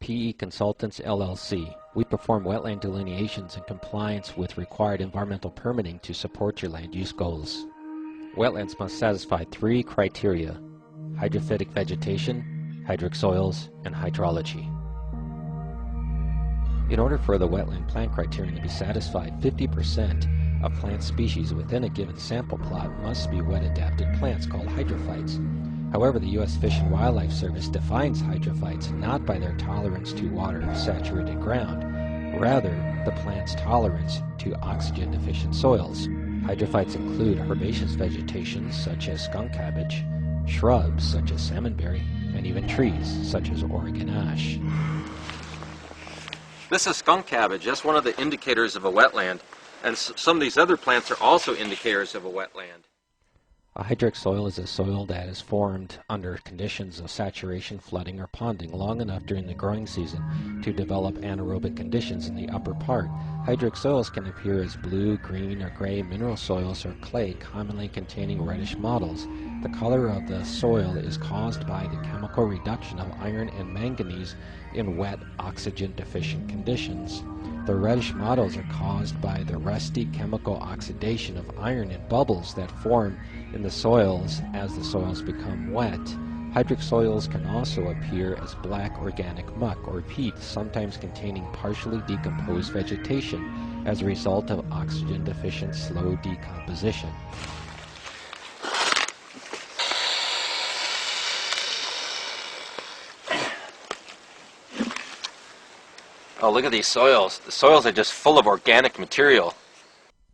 PE Consultants LLC. We perform wetland delineations in compliance with required environmental permitting to support your land use goals. Wetlands must satisfy 3 criteria: hydrophytic vegetation, hydric soils, and hydrology. In order for the wetland plant criterion to be satisfied, 50% of plant species within a given sample plot must be wet-adapted plants called hydrophytes. However, the U.S. Fish and Wildlife Service defines hydrophytes not by their tolerance to water-saturated ground, rather the plant's tolerance to oxygen-deficient soils. Hydrophytes include herbaceous vegetation such as skunk cabbage, shrubs such as salmonberry, and even trees such as Oregon ash. This is skunk cabbage. That's one of the indicators of a wetland, and some of these other plants are also indicators of a wetland. A hydric soil is a soil that is formed under conditions of saturation, flooding, or ponding long enough during the growing season to develop anaerobic conditions in the upper part. Hydric soils can appear as blue, green, or gray mineral soils or clay, commonly containing reddish mottles. The color of the soil is caused by the chemical reduction of iron and manganese in wet, oxygen-deficient conditions. The reddish mottles are caused by the rusty chemical oxidation of iron and bubbles that form in the soils as the soils become wet. Hydric soils can also appear as black organic muck or peat, sometimes containing partially decomposed vegetation as a result of oxygen-deficient slow decomposition. Oh, look at these soils. The soils are just full of organic material.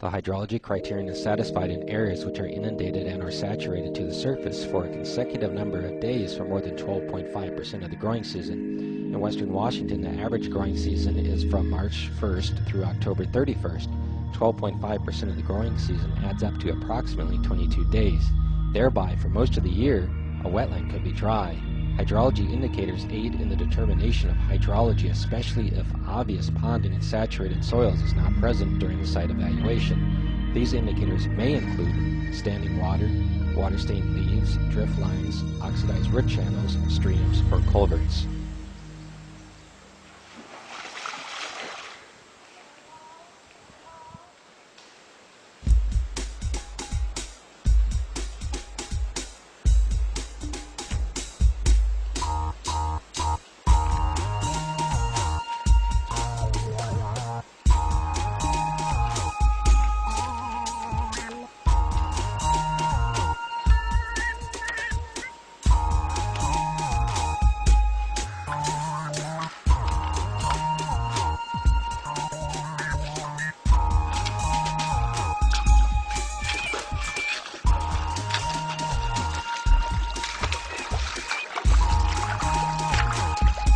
The hydrology criterion is satisfied in areas which are inundated and are saturated to the surface for a consecutive number of days for more than 12.5% of the growing season. In western Washington, the average growing season is from March 1st through October 31st. 12.5% of the growing season adds up to approximately 22 days. Thereby, for most of the year, a wetland could be dry. Hydrology indicators aid in the determination of hydrology, especially if obvious ponding in saturated soils is not present during the site evaluation. These indicators may include standing water, water-stained leaves, drift lines, oxidized root channels, streams, or culverts.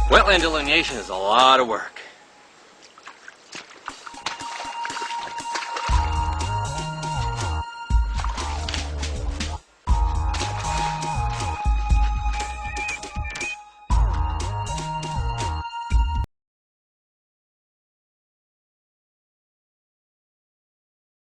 Wetland delineation is a lot of work.